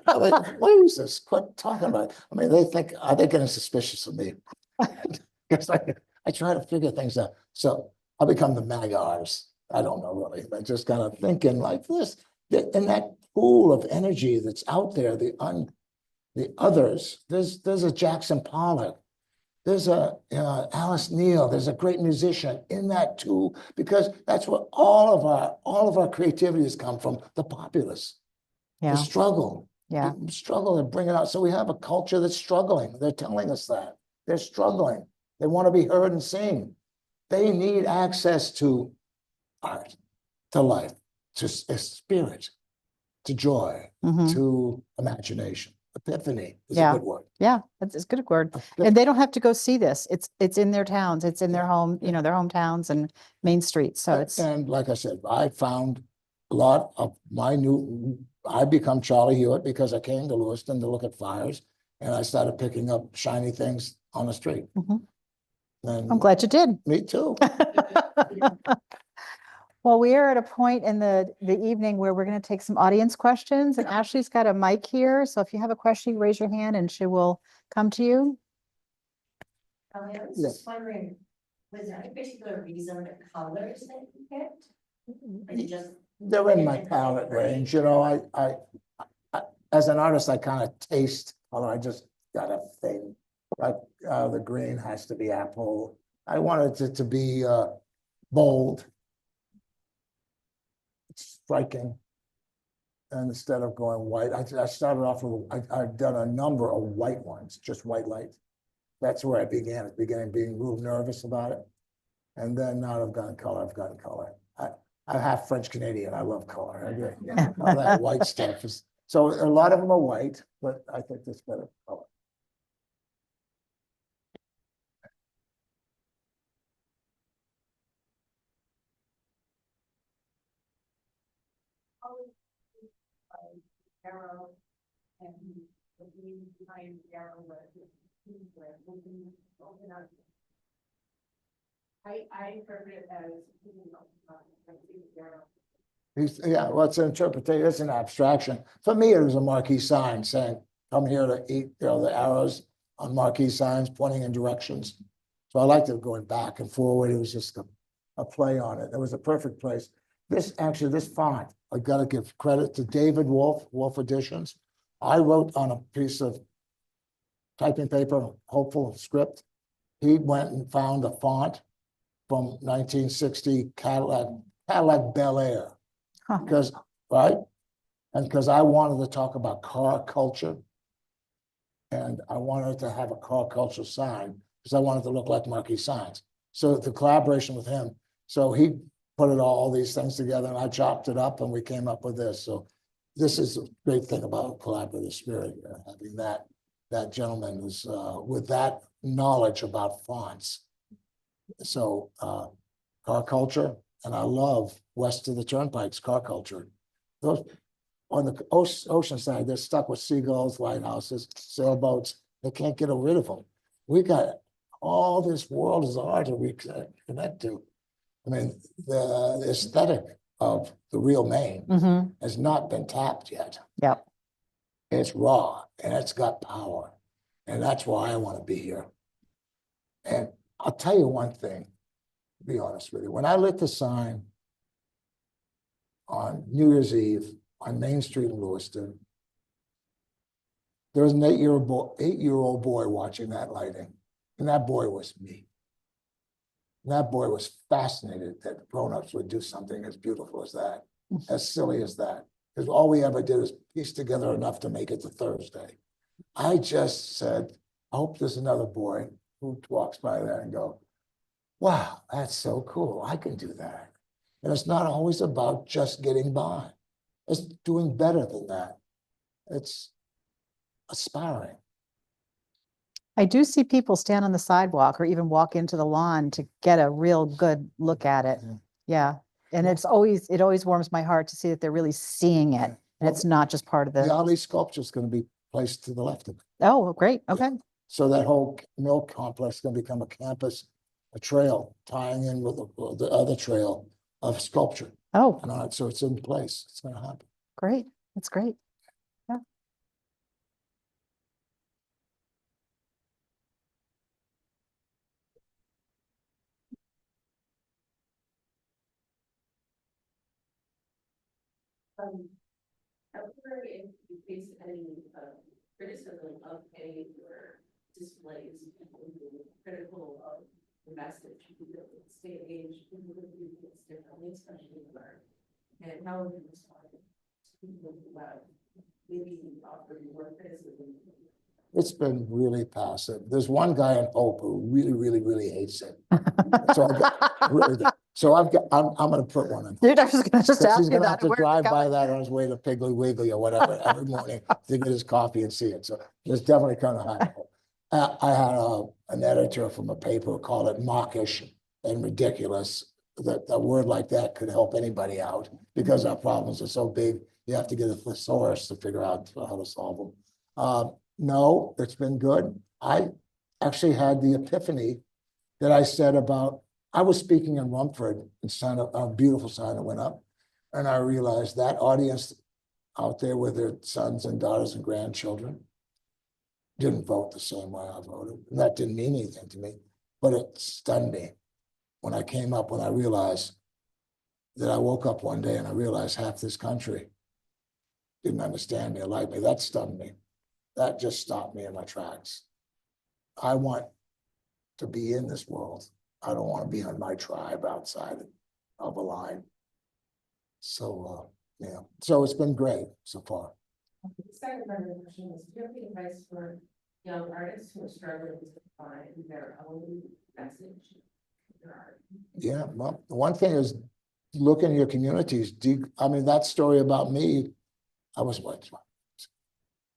I mean, what is this? Quit talking about it. I mean, are they getting suspicious of me? Because I try to figure things out. So I become the MAGA artist. I don't know really. I just kind of thinking like this. In that pool of energy that's out there, the others, there's a Jackson Pollock. There's a Alice Neal, there's a great musician in that too, because that's where all of our creativity has come from, the populace. The Yeah, struggle. yeah. The struggle and bring it out. So we have a culture that's struggling. They're telling us that. They're struggling. They want to be heard and seen. They need access to art, to life, to spirit, to joy, Mhm. to imagination. Epiphany is a Yeah. good word. Yeah, it's a good word. And they don't have to go see this. It's in their towns. It's in their home, their hometowns and main streets. So it's, And like I said, I found a lot of I become Charlie Hewitt because I came to Lewiston to look at fires and I started picking up shiny things on the street. Mhm. And I'm glad you did. me too. Well, we are at a point in the evening where we're going to take some audience questions, and Ashley's got a mic here. So if you have a question, raise your hand and she will come to you. I was Yes. just wondering, was there any particular reason the colors that you picked? Is it just? They're in my palette range, I as an artist, I kind of taste color. I just got a thing. Like the green has to be apple. I wanted it to be bold, striking. And instead of going white, I started off with I've done a number of white ones, just white light. That's where I began. At the beginning, being a little nervous about it. And then now I've gotten color, I'm half French Canadian. I love color. I do. All that white stuff is, so a lot of them are white, but I think this better color. Arrow and the green behind the arrow I interpret it as. Yeah, well, it's an interpretation, it's an abstraction. For me, it was a marquee sign saying, come here to eat, the arrows on marquee signs pointing in directions. So I liked it going back and forward. It was just a play on it. It was a perfect place. This font, I gotta give credit to David Wolf Editions. I wrote on a piece of typing paper, hopeful script. He went and found a font from 1960 Cadillac Bel Air. Huh. Because, right? And because I wanted to talk about car culture. And I wanted to have a car culture sign because I wanted to look like marquee signs. So the collaboration with him, so he put all these things together and I chopped it up and we came up with this. So this is a great thing about collaborative spirit, having that gentleman who's with that knowledge about fonts. So car culture, and I love west of the turnpike's car culture. Those on the ocean side, they're stuck with seagulls, lighthouses, sailboats. They can't get rid of them. We got all this world is art to reconnect to. I mean, the aesthetic of the real Maine Mhm. has not been tapped yet. Yep. It's raw and it's got power. And that's why I want to be here. And I'll tell you one thing, to be honest with you. When I lit the sign on New Year's Eve on Main Street in Lewiston, there was an 8-year-old boy watching that lighting. And that boy was me. And that boy was fascinated that grown-ups would do something as beautiful as that, as silly as that. Because all we ever did is piece together enough to make it to Thursday. I just said, I hope there's another boy who walks by that and go, wow, that's so cool. I can do that. And it's not always about just getting by. It's doing better than that. It's aspiring. I do see people stand on the sidewalk or even walk into the lawn to get a real good look at it. Yeah. Yeah. And it always warms my heart to see that they're really seeing it. And Well, it's not just part of The the, Ali sculpture is going to be placed to the left of it. oh, great. Okay. So that whole mill complex is going to become a campus, a trail tying in with the other trail of sculpture. Oh, And so it's in place. It's going to happen. great. That's great. Yeah. I wonder if you face any criticism of any or displays, critical of the message, it's state of age, people would view things differently, especially in art. And how would you respond to people about maybe offering work as It's been really passive. There's one guy in Hope who really hates it. So I'm gonna put one in. Dude, I was gonna just Because ask he's you gonna that. have to Where's it drive by going? that on his way to Piggly Wiggly or whatever every morning to get his coffee and see it. So it's definitely kind of high. I had an editor from a paper call it mawkish and ridiculous. That a word like that could help anybody out because our problems are so big. You have to get a thesaurus to figure out how to solve them. No, it's been good. I actually had the epiphany that I said about, I was speaking in Rumford and a beautiful sign that went up. And I realized that audience out there with their sons and daughters and grandchildren didn't vote the same way I voted. And that didn't mean anything to me, but it stunned me when I came up, when I realized that I woke up one day and I realized half this country didn't understand me or like me. That stunned me. That just stopped me in my tracks. I want to be in this world. I don't want to be on my tribe outside of a line. So, yeah, so it's been great so far. The second part of the question is, do you have any advice for young artists who are struggling to find their own message in their art? Yeah, well, the one thing is look in your communities. I mean, that story about me, I was what,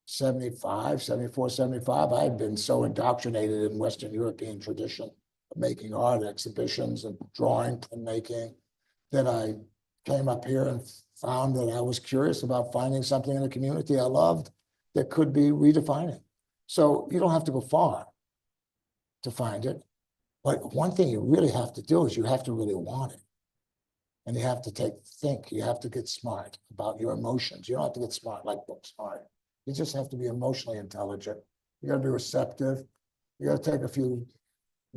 75, 74, 75. I had been so indoctrinated in Western European tradition of making art exhibitions and drawing, printmaking, that I came up here and found that I was curious about finding something in the community I loved that could be redefining. So you don't have to go far to find it. But one thing you really have to do is you have to really want it. And you have to think, you have to get smart about your emotions. You don't have to get smart like book smart. You just have to be emotionally intelligent. You gotta be receptive. You gotta take a few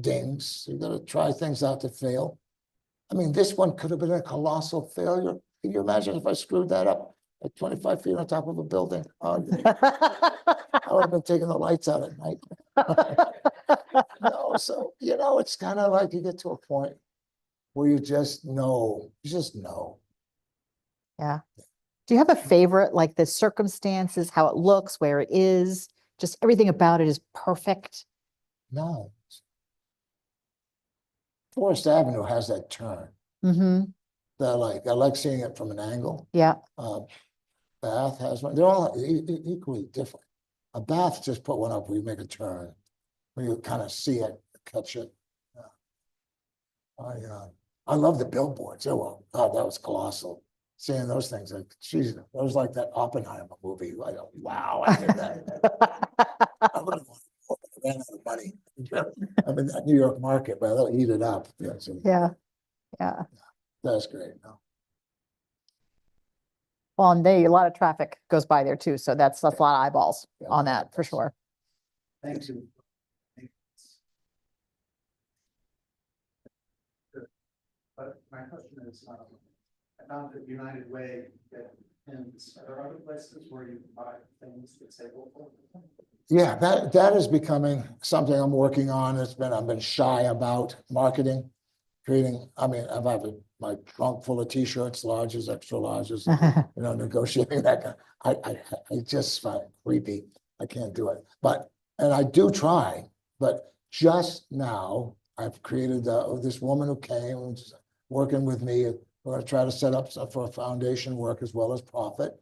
dings. You gotta try things out that fail. I mean, this one could have been a colossal failure. Can you imagine if I screwed that up at 25 feet on top of a building? I would have been taking the lights out at night. No, so, you know, it's kind of like you get to a point where you just know. Yeah. Do you have a favorite, like the circumstances, how it looks, where it is, just everything about it is perfect? No. Forest Avenue has that turn Mm-hmm. that I like seeing it from an angle. Yeah. Bath has one. They're all equally different. A Bath just put one up where you make a turn, where you kind of see it, catch it. I love the billboards. Oh, that was colossal. Seeing those things, like, geez, it was like that Oppenheimer movie. I go, wow, I did that. I would have ran out of money. I'm in that New York market, but they'll eat it up. Yeah, so Yeah. Yeah. that's great. No. Well, and a lot of traffic goes by there too. So that's a lot of eyeballs Yeah, on that for that's- sure. Thanks. But my question is, about the United Way, that, and are there other places where you buy things that say local? Yeah, that is becoming something I'm working on. I've been shy about marketing, creating. I mean, I've had my trunk full of T-shirts, larges, extra larges, you know, negotiating that kind. I just find it creepy. I can't do it. And I do try, but just now I've created this woman who came who's working with me. We're going to try to set up stuff for foundation work as well as profit,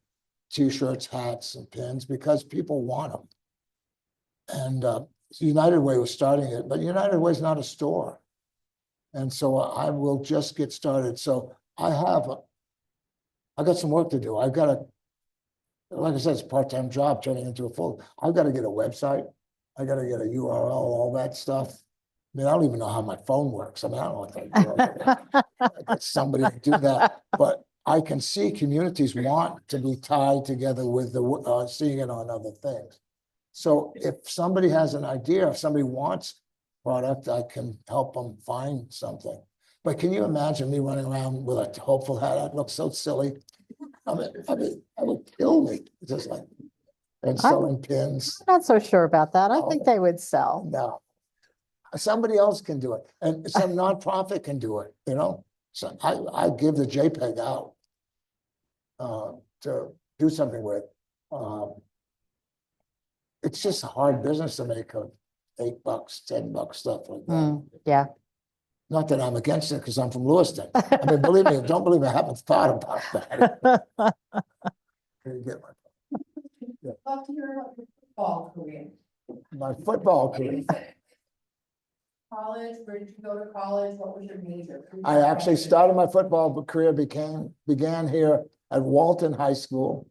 T-shirts, hats, and pins, because people want them. And United Way was starting it, but United Way is not a store. And so I will just get started. So I got some work to do. I've got like I said, it's a part-time job turning into a full. I've got to get a website. I got to get a URL, all that stuff. I mean, I don't even know how my phone works. I mean, I don't know what that is. I got somebody to do that, but I can see communities want to be tied together with seeing it on other things. So if somebody has an idea, if somebody wants product, I can help them find something. But can you imagine me running around with a hopeful hat? I'd look so silly. I mean, I would kill me. Just like, and selling pins. I'm not so sure about that. I think Oh. they would sell. No. Somebody else can do it, and some nonprofit can do it, you know? So I give the JPEG out to do something with. It's just a hard business to make $8, $10, stuff like that. Mm, yeah. Not that I'm against it, because I'm from Lewiston. I mean, believe me, don't believe me, I haven't thought about that. Can you get Love to hear about your football career. my football career? College, where did you go to college? What was your major? I actually started my football career, began here at Walton High School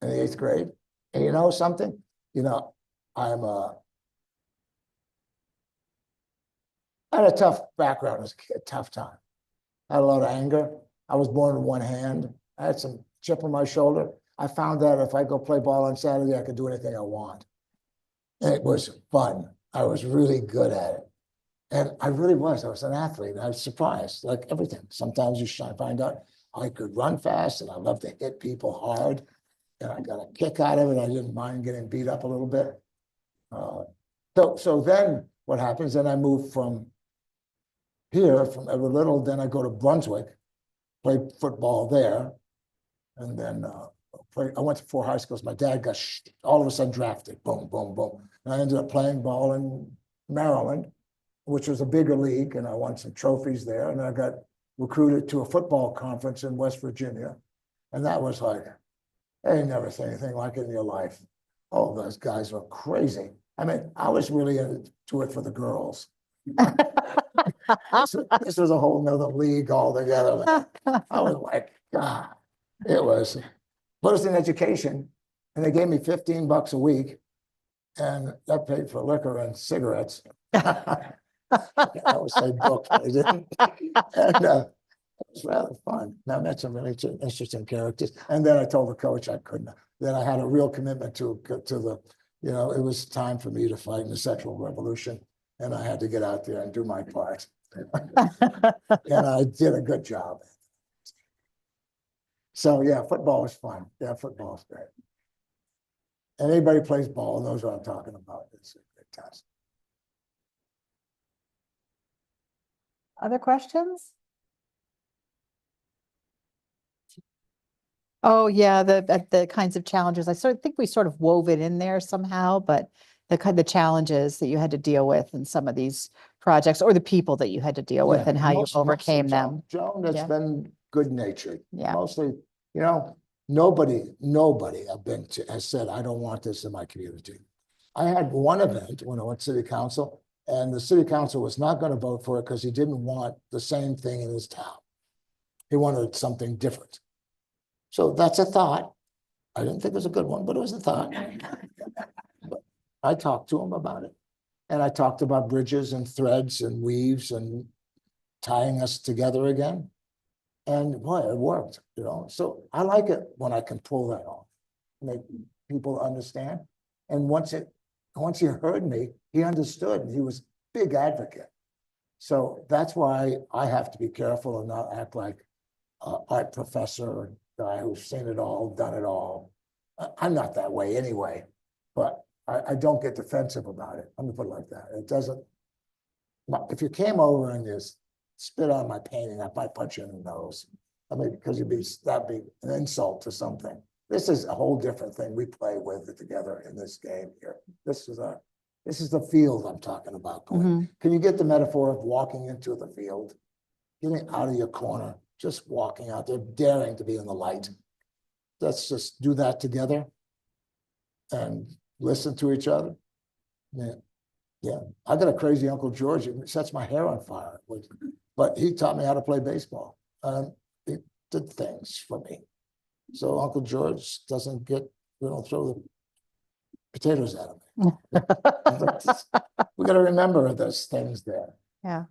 in the 8th grade. And you know something? You know, I had a tough background as a kid, tough time. I had a lot of anger. I was born with one hand. I had some chip on my shoulder. I found that if I go play ball on Saturday, I could do anything I want. And it was fun. I was really good at it. And I really was. I was an athlete. I was surprised, like everything. Sometimes you find out I could run fast and I love to hit people hard. And I got a kick out of it. I didn't mind getting beat up a little bit. So then what happens, then I moved from here, from every little, then I go to Brunswick, play football there. And then I went to 4 high schools. My dad got all of a sudden drafted, boom, boom, boom. And I ended up playing ball in Maryland, which was a bigger league, and I won some trophies there. And I got recruited to a football conference in West Virginia. And that was like, they never say anything like it in your life. Oh, those guys were crazy. I mean, I was really into it for the girls. This was a whole nother league altogether. I was like, God, it was, but it's an education. And they gave me $15 a week. And that paid for liquor and cigarettes. I would say books, but I didn't. And it was rather fun. I met some really interesting characters. And then I told the coach I couldn't. Then I had a real commitment to the, you know, it was time for me to fight in the sexual revolution. And I had to get out there and do my part. And I did a good job. So yeah, football was fun. Yeah, football is great. And anybody plays ball knows what I'm talking about. It's a great task. Other questions? Oh, yeah, the kinds of challenges. I think we sort of wove it in there somehow, but the challenges that you had to deal with in some of these projects, or the people that you had to deal with, Yeah, and how you mostly overcame them. Joan has Yeah. been good natured. Yeah. Mostly, you know, nobody I've been to has said, I don't want this in my community. I had one event when I went to city council, and the city council was not going to vote for it because he didn't want the same thing in his town. He wanted something different. So that's a thought. I didn't think it was a good one, but it was a thought. But I talked to him about it. And I talked about bridges and threads and weaves and tying us together again. And boy, it worked, you know. So I like it when I can pull that off, make people understand. And once he heard me, he understood, and he was a big advocate. So that's why I have to be careful and not act like an art professor or guy who's seen it all, done it all. I'm not that way anyway, but I don't get defensive about it. I'm gonna put it like that. It doesn't, if you came over and just spit on my painting, I might punch you in the nose. I mean, because that'd be an insult to something. This is a whole different thing. We play with it together in this game here. This is the field I'm talking about. Mhm. Can you get the metaphor of walking into the field, getting out of your corner, just walking out there, daring to be in the light? Let's just do that together and listen to each other. Yeah. I got a crazy Uncle George who sets my hair on fire, but he taught me how to play baseball. He did things for me. So Uncle George we don't throw the potatoes at him. We got to remember those things there. Yeah.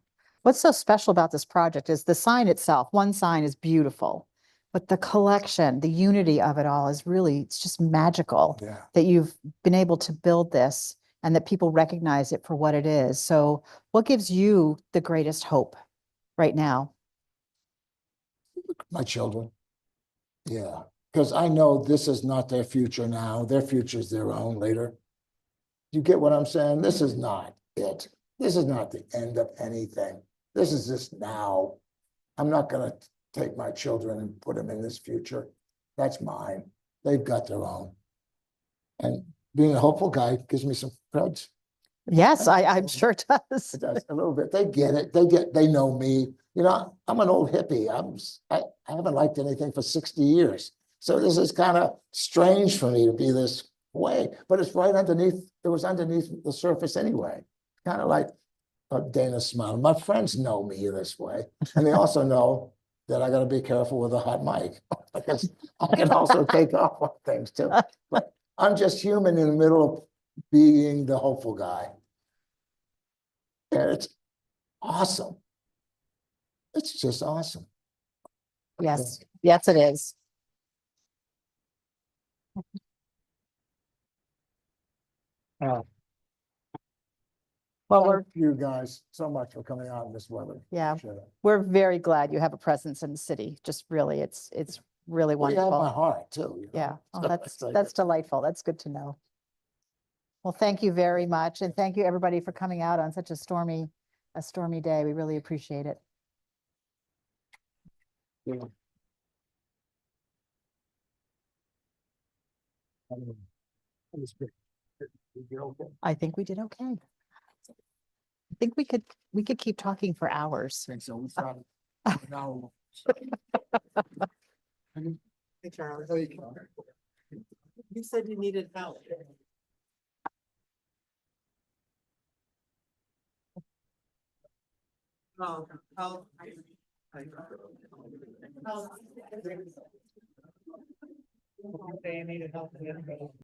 What's so special about this project is the sign itself. One sign is beautiful, but the collection, the unity of it all is really, it's just magical Yeah. that you've been able to build this and that people recognize it for what it is. So what gives you the greatest hope right now? My children. Yeah. Because I know this is not their future now. Their future is their own later. You get what I'm saying? This is not it. This is not the end of anything. This is just now. I'm not gonna take my children and put them in this future. That's mine. They've got their own. And being a hopeful guy gives me some creds. Yes, I'm sure it does. It does a little bit. They get it. They know me. You know, I'm an old hippie. I haven't liked anything for 60 years. So this is kind of strange for me to be this way, but it's right underneath, it was underneath the surface anyway. Kind of like Dana smiled. My friends know me this way. And they also know that I gotta be careful with a hot mic. Because I can also take off on things too. But I'm just human in the middle of being the hopeful guy. And it's awesome. It's just awesome. Yes, yes, it is. Well, we're, Thank you guys so much for coming out in this weather. yeah, Appreciate it. we're very glad you have a presence in the city. Just really, it's really Well, you have my wonderful. heart too. You know? Yeah, oh, So that's it's like- that's delightful. That's good to know. Well, thank you very much. And thank you everybody for coming out on such a stormy day. We really appreciate it. I think we did okay. I think we could keep talking for hours. Think so. We found now. Hey, Charlie. You said you needed help. Oh, oh. Okay, I needed help.